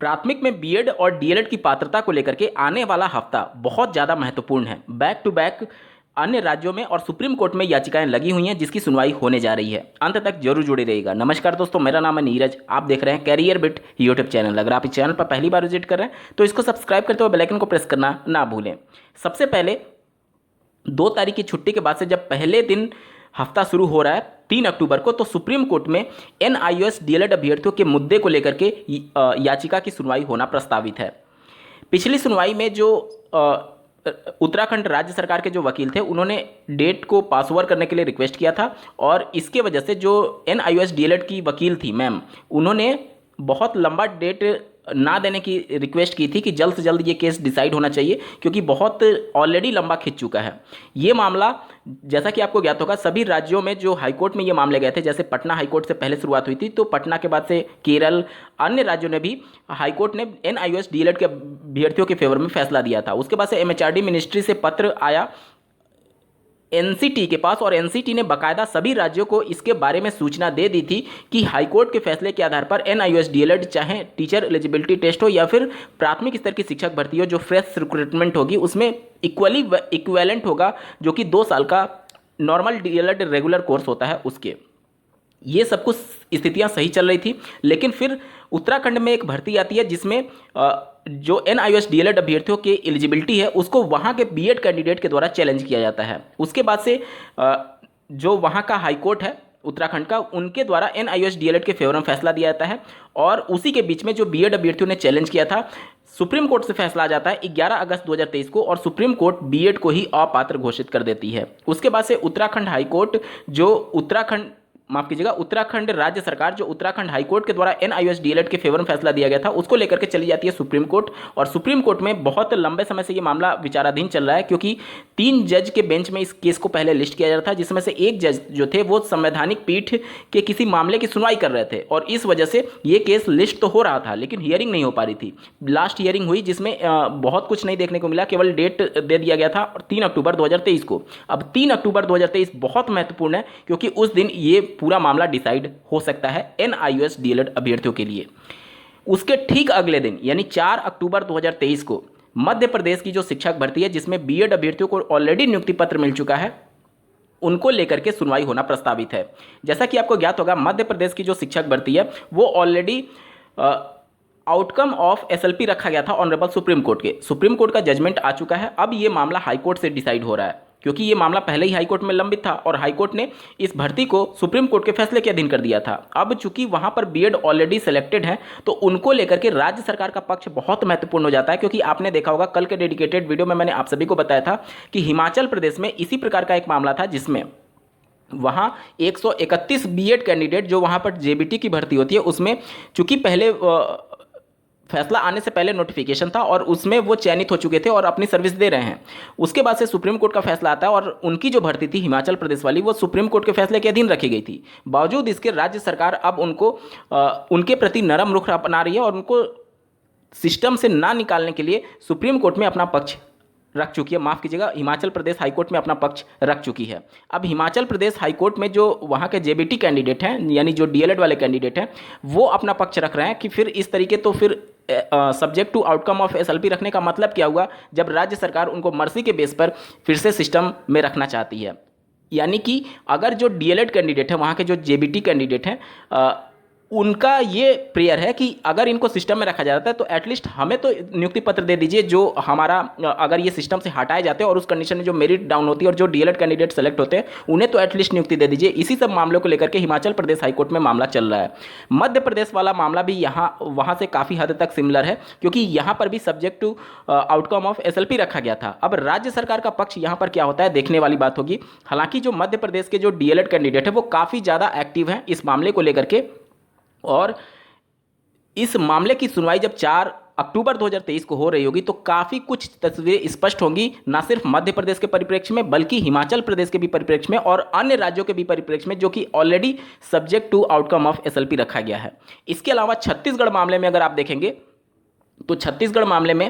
प्राथमिक में बीएड और डीएलएड की पात्रता को लेकर के आने वाला हफ्ता बहुत ज़्यादा महत्वपूर्ण है। बैक टू बैक अन्य राज्यों में और सुप्रीम कोर्ट में याचिकाएं लगी हुई हैं जिसकी सुनवाई होने जा रही है। अंत तक जरूर जुड़े रहिएगा। नमस्कार दोस्तों, मेरा नाम है नीरज। आप देख रहे हैं कैरियर बिट यूट्यूब चैनल। अगर आप इस चैनल पर पहली बार विजिट कर रहे हैं तो इसको सब्सक्राइब करते हुए बेल आइकन को प्रेस करना ना भूलें। सबसे पहले 2 तारीख की छुट्टी के बाद से जब पहले दिन हफ्ता शुरू हो रहा है 3 अक्टूबर को, तो सुप्रीम कोर्ट में एनआईओएस डीएलएड अभ्यर्थियों के मुद्दे को लेकर के याचिका की सुनवाई होना प्रस्तावित है। पिछली सुनवाई में जो उत्तराखंड राज्य सरकार के जो वकील थे उन्होंने डेट को पास ओवर करने के लिए रिक्वेस्ट किया था, और इसके वजह से जो एनआईओएस डीएलएड की वकील थी मैम, उन्होंने बहुत लंबा डेट ना देने की रिक्वेस्ट की थी कि जल्द से जल्द ये केस डिसाइड होना चाहिए, क्योंकि बहुत ऑलरेडी लंबा खिंच चुका है ये मामला। जैसा कि आपको ज्ञात होगा, सभी राज्यों में जो हाईकोर्ट में ये मामले गए थे, जैसे पटना हाईकोर्ट से पहले शुरुआत हुई थी, तो पटना के बाद से केरल, अन्य राज्यों ने भी हाईकोर्ट ने एनआईओएस डीएलएड के अभ्यर्थियों के फेवर में फैसला दिया था। उसके बाद से एमएचआरडी मिनिस्ट्री से पत्र आया एनसीटी के पास, और एनसीटी ने बाकायदा सभी राज्यों को इसके बारे में सूचना दे दी थी कि हाईकोर्ट के फैसले के आधार पर एनआईओएस डीएलएड, चाहे टीचर एलिजिबिलिटी टेस्ट हो या फिर प्राथमिक स्तर की शिक्षक भर्ती हो, जो फ्रेश रिक्रूटमेंट होगी उसमें इक्वेलेंट होगा, जो कि 2 साल का नॉर्मल डीएलएड रेगुलर कोर्स होता है उसके। ये सब कुछ स्थितियां सही चल रही थी, लेकिन फिर उत्तराखंड में एक भर्ती आती है जिसमें जो एनआईओएस डीएलएड अभ्यर्थियों की एलिजिबिलिटी है उसको वहाँ के बीएड कैंडिडेट के द्वारा चैलेंज किया जाता है। उसके बाद से जो वहाँ का हाईकोर्ट है उत्तराखंड का, उनके द्वारा एनआईओएस डीएलएड के फेवर में फैसला दिया जाता है, और उसी के बीच में जो बीएड अभ्यर्थियों ने चैलेंज किया था, सुप्रीम कोर्ट से फैसला आ जाता है 11 अगस्त 2023 को, और सुप्रीम कोर्ट बीएड को ही अपात्र घोषित कर देती है। उसके बाद से उत्तराखंड हाईकोर्ट जो उत्तराखंड राज्य सरकार, जो उत्तराखंड हाईकोर्ट के द्वारा एनआईओएस डीएलएड के फेवर में फैसला दिया गया था, उसको लेकर के चली जाती है सुप्रीम कोर्ट। और सुप्रीम कोर्ट में बहुत लंबे समय से ये मामला विचाराधीन चल रहा है, क्योंकि 3 जज के बेंच में इस केस को पहले लिस्ट किया जा रहा था, जिसमें से एक जज जो थे वो संवैधानिक पीठ के किसी मामले की सुनवाई कर रहे थे, और इस वजह से ये केस लिस्ट तो हो रहा था लेकिन हियरिंग नहीं हो पा रही थी। लास्ट हियरिंग हुई जिसमें बहुत कुछ नहीं देखने को मिला, केवल डेट दे दिया गया था 3 अक्टूबर 2023 को। अब 3 अक्टूबर 2023 बहुत महत्वपूर्ण है, क्योंकि उस दिन ये पूरा मामला डिसाइड हो सकता है एनआईओएस डीएलएड अभ्यर्थियों के लिए। उसके ठीक अगले दिन यानी 4 अक्टूबर 2023 को मध्य प्रदेश की जो शिक्षक भर्ती है, जिसमें बीएड अभ्यर्थियों को ऑलरेडी नियुक्ति पत्र मिल चुका है, उनको लेकर के सुनवाई होना प्रस्तावित है। जैसा कि आपको ज्ञात होगा, मध्य प्रदेश की जो शिक्षक भर्ती है वो ऑलरेडी आउटकम ऑफ एसएलपी रखा गया था ऑनरेबल सुप्रीम कोर्ट के। सुप्रीम कोर्ट का जजमेंट आ चुका है, अब ये मामला हाईकोर्ट से डिसाइड हो रहा है, क्योंकि ये मामला पहले ही हाईकोर्ट में लंबित था और हाईकोर्ट ने इस भर्ती को सुप्रीम कोर्ट के फैसले के अधीन कर दिया था। अब चूंकि वहां पर बीएड ऑलरेडी सिलेक्टेड है, तो उनको लेकर के राज्य सरकार का पक्ष बहुत महत्वपूर्ण हो जाता है, क्योंकि आपने देखा होगा कल के डेडिकेटेड वीडियो में मैंने आप सभी को बताया था कि हिमाचल प्रदेश में इसी प्रकार का एक मामला था, जिसमें वहाँ 131 बीएड कैंडिडेट जो वहाँ पर जेबीटी की भर्ती होती है, उसमें चूंकि पहले फैसला आने से पहले नोटिफिकेशन था और उसमें वो चयनित हो चुके थे और अपनी सर्विस दे रहे हैं। उसके बाद से सुप्रीम कोर्ट का फैसला आता है, और उनकी जो भर्ती थी हिमाचल प्रदेश वाली, वो सुप्रीम कोर्ट के फैसले के अधीन रखी गई थी। बावजूद इसके राज्य सरकार अब उनको उनके प्रति नरम रुख अपना रही है, और उनको सिस्टम से ना निकालने के लिए सुप्रीम कोर्ट में अपना पक्ष रख चुकी है, माफ़ कीजिएगा, हिमाचल प्रदेश हाईकोर्ट में अपना पक्ष रख चुकी है। अब हिमाचल प्रदेश हाईकोर्ट में जो वहाँ के जेबीटी कैंडिडेट हैं, यानी जो डीएलएड वाले कैंडिडेट हैं, वो अपना पक्ष रख रहे हैं कि फिर इस तरीके तो फिर subject to outcome of SLP रखने का मतलब क्या हुआ, जब राज्य सरकार उनको मर्सी के बेस पर फिर से सिस्टम में रखना चाहती है। यानी कि अगर जो डीएलएड कैंडिडेट है, वहाँ के जो जेबीटी कैंडिडेट हैं, उनका ये प्रेयर है कि अगर इनको सिस्टम में रखा जाता है तो एटलीस्ट हमें तो नियुक्ति पत्र दे दीजिए, जो हमारा अगर ये सिस्टम से हटाए जाते हैं और उस कंडीशन में जो मेरिट डाउन होती है और जो डीएलएड कैंडिडेट सेलेक्ट होते हैं उन्हें तो एटलीस्ट नियुक्ति दे दीजिए। इसी सब मामलों को लेकर के हिमाचल प्रदेश हाईकोर्ट में मामला चल रहा है। मध्य प्रदेश वाला मामला भी वहाँ से काफ़ी हद तक सिमिलर है, क्योंकि यहाँ पर भी subject to outcome of SLP रखा गया था। अब राज्य सरकार का पक्ष यहाँ पर क्या होता है देखने वाली बात होगी। हालांकि जो मध्य प्रदेश के जो डीएलएड कैंडिडेट है वो काफ़ी ज़्यादा एक्टिव हैं इस मामले को लेकर के, और इस मामले की सुनवाई जब 4 अक्टूबर 2023 को हो रही होगी तो काफ़ी कुछ तस्वीरें स्पष्ट होंगी, ना सिर्फ मध्य प्रदेश के परिप्रेक्ष्य में बल्कि हिमाचल प्रदेश के भी परिप्रेक्ष्य में और अन्य राज्यों के भी परिप्रेक्ष्य में, जो कि already subject to outcome of SLP रखा गया है। इसके अलावा छत्तीसगढ़ मामले में अगर आप देखेंगे तो छत्तीसगढ़ मामले में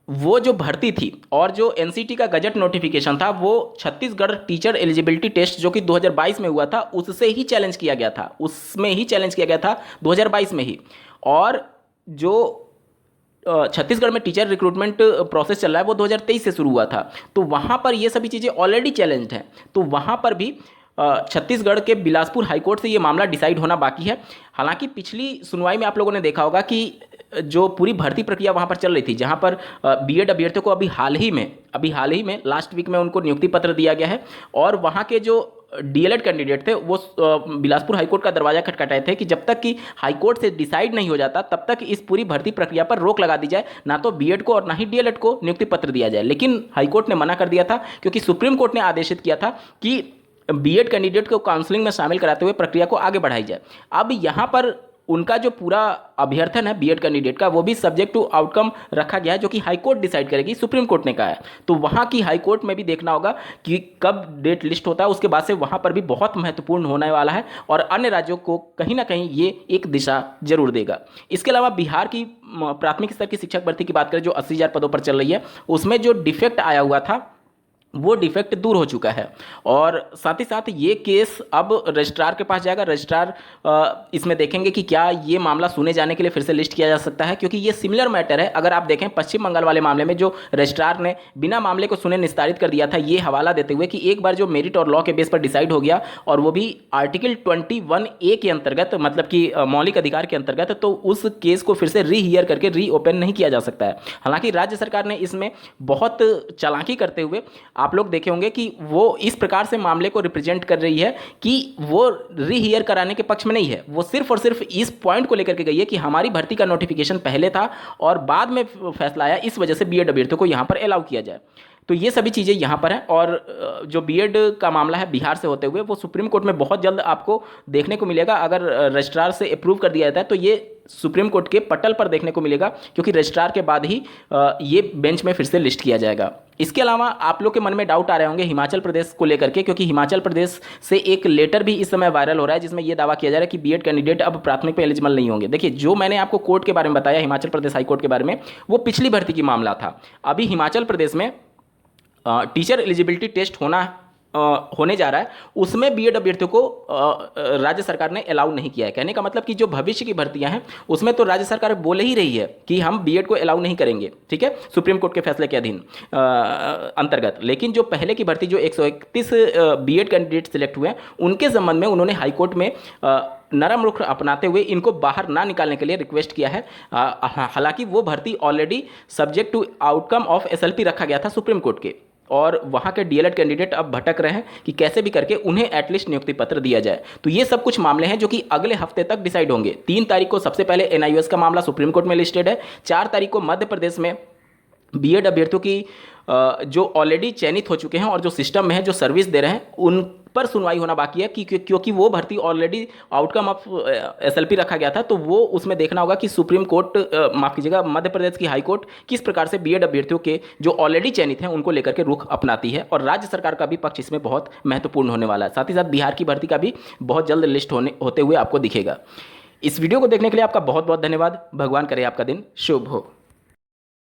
वो जो भर्ती थी और जो एनसीटी का गजट नोटिफिकेशन था वो छत्तीसगढ़ टीचर एलिजिबिलिटी टेस्ट जो कि 2022 में हुआ था उससे ही चैलेंज किया गया था, उसमें ही चैलेंज किया गया था 2022 में ही। और जो छत्तीसगढ़ में टीचर रिक्रूटमेंट प्रोसेस चल रहा है वो 2023 से शुरू हुआ था, तो वहाँ पर ये सभी चीज़ें ऑलरेडी चैलेंज्ड हैं। तो वहाँ पर भी छत्तीसगढ़ के बिलासपुर हाईकोर्ट से ये मामला डिसाइड होना बाकी है। हालांकि पिछली सुनवाई में आप लोगों ने देखा होगा कि जो पूरी भर्ती प्रक्रिया वहाँ पर चल रही थी, जहाँ पर बीएड अभ्यर्थियों को अभी हाल ही में लास्ट वीक में उनको नियुक्ति पत्र दिया गया है, और वहाँ के जो डीएलएड कैंडिडेट थे वो बिलासपुर हाईकोर्ट का दरवाजा खटखटाए थे कि जब तक कि हाईकोर्ट से डिसाइड नहीं हो जाता तब तक इस पूरी भर्ती प्रक्रिया पर रोक लगा दी जाए, ना तो बीएड को और ना ही डीएलएड को नियुक्ति पत्र दिया जाए। लेकिन हाईकोर्ट ने मना कर दिया था, क्योंकि सुप्रीम कोर्ट ने आदेशित किया था कि बीएड कैंडिडेट को काउंसलिंग में शामिल कराते हुए प्रक्रिया को आगे बढ़ाई जाए। अब यहाँ पर उनका जो पूरा अभ्यर्थन है बीएड कैंडिडेट का, वो भी सब्जेक्ट टू आउटकम रखा गया है, जो कि हाईकोर्ट डिसाइड करेगी, सुप्रीम कोर्ट ने कहा है। तो वहाँ की हाईकोर्ट में भी देखना होगा कि कब डेट लिस्ट होता है, उसके बाद से वहाँ पर भी बहुत महत्वपूर्ण होने वाला है, और अन्य राज्यों को कहीं ना कहीं ये एक दिशा जरूर देगा। इसके अलावा बिहार की प्राथमिक स्तर की शिक्षक भर्ती की बात करें, जो 80,000 पदों पर चल रही है, उसमें जो डिफेक्ट आया हुआ था वो डिफेक्ट दूर हो चुका है, और साथ ही साथ ये केस अब रजिस्ट्रार के पास जाएगा। रजिस्ट्रार इसमें देखेंगे कि क्या ये मामला सुने जाने के लिए फिर से लिस्ट किया जा सकता है, क्योंकि ये सिमिलर मैटर है। अगर आप देखें पश्चिम बंगाल वाले मामले में जो रजिस्ट्रार ने बिना मामले को सुने निस्तारित कर दिया था, ये हवाला देते हुए कि एक बार जो मेरिट और लॉ के बेस पर डिसाइड हो गया, और वो भी आर्टिकल 21A के अंतर्गत, मतलब कि मौलिक अधिकार के अंतर्गत, तो उस केस को फिर से रीहियर करके रीओपन नहीं किया जा सकता है। हालांकि राज्य सरकार ने इसमें बहुत चालाकी करते हुए, आप लोग देखे होंगे कि वो इस प्रकार से मामले को रिप्रेजेंट कर रही है कि वो रीहियर कराने के पक्ष में नहीं है, वो सिर्फ और सिर्फ इस पॉइंट को लेकर के गई है कि हमारी भर्ती का नोटिफिकेशन पहले था और बाद में फैसला आया, इस वजह से बीएड अभ्यर्थियों को यहाँ पर अलाउ किया जाए। तो ये सभी चीज़ें यहाँ पर हैं, और जो बीएड का मामला है बिहार से होते हुए, वो सुप्रीम कोर्ट में बहुत जल्द आपको देखने को मिलेगा। अगर रजिस्ट्रार से अप्रूव कर दिया जाता है तो ये सुप्रीम कोर्ट के पटल पर देखने को मिलेगा, क्योंकि रजिस्ट्रार के बाद ही ये बेंच में फिर से लिस्ट किया जाएगा। इसके अलावा आप लोग के मन में डाउट आ रहे होंगे हिमाचल प्रदेश को लेकर के, क्योंकि हिमाचल प्रदेश से एक लेटर भी इस समय वायरल हो रहा है, जिसमें यह दावा किया जा रहा है कि बीएड कैंडिडेट अब प्राथमिक पे एलिजिबल नहीं होंगे। देखिए, जो मैंने आपको कोर्ट के बारे में बताया, हिमाचल प्रदेश हाईकोर्ट के बारे में, वो पिछली भर्ती की मामला था। अभी हिमाचल प्रदेश में टीचर एलिजिबिलिटी टेस्ट होने जा रहा है, उसमें बीएड अभ्यर्थियों को राज्य सरकार ने अलाउ नहीं किया है। कहने का मतलब कि जो भविष्य की भर्तियां हैं उसमें तो राज्य सरकार बोले ही रही है कि हम बीएड को अलाउ नहीं करेंगे, ठीक है, सुप्रीम कोर्ट के फैसले के अधीन अंतर्गत। लेकिन जो पहले की भर्ती, जो 131 बीएड कैंडिडेट सिलेक्ट हुए हैं, उनके संबंध में उन्होंने हाईकोर्ट में नरम रुख अपनाते हुए इनको बाहर ना निकालने के लिए रिक्वेस्ट किया है। हालांकि वो भर्ती already subject to outcome of SLP रखा गया था सुप्रीम कोर्ट के, और वहाँ के डीएलएड कैंडिडेट अब भटक रहे हैं कि कैसे भी करके उन्हें एटलीस्ट नियुक्ति पत्र दिया जाए। तो ये सब कुछ मामले हैं जो कि अगले हफ्ते तक डिसाइड होंगे। 3 तारीख को सबसे पहले एनआईयूएस का मामला सुप्रीम कोर्ट में लिस्टेड है। 4 तारीख को मध्य प्रदेश में बीएड अभ्यर्थियों की जो ऑलरेडी चयनित हो चुके हैं और जो सिस्टम में है, जो सर्विस दे रहे हैं, उन पर सुनवाई होना बाकी है, क्योंकि वो भर्ती ऑलरेडी आउटकम ऑफ एसएलपी रखा गया था। तो वो उसमें देखना होगा कि सुप्रीम कोर्ट, माफ कीजिएगा, मध्य प्रदेश की हाई कोर्ट किस प्रकार से बीएड अभ्यर्थियों के जो ऑलरेडी चयनित हैं उनको लेकर के रुख अपनाती है, और राज्य सरकार का भी पक्ष इसमें बहुत महत्वपूर्ण होने वाला है। साथ ही साथ बिहार की भर्ती का भी बहुत जल्द लिस्ट होते हुए आपको दिखेगा। इस वीडियो को देखने के लिए आपका बहुत बहुत धन्यवाद। भगवान करे आपका दिन शुभ हो।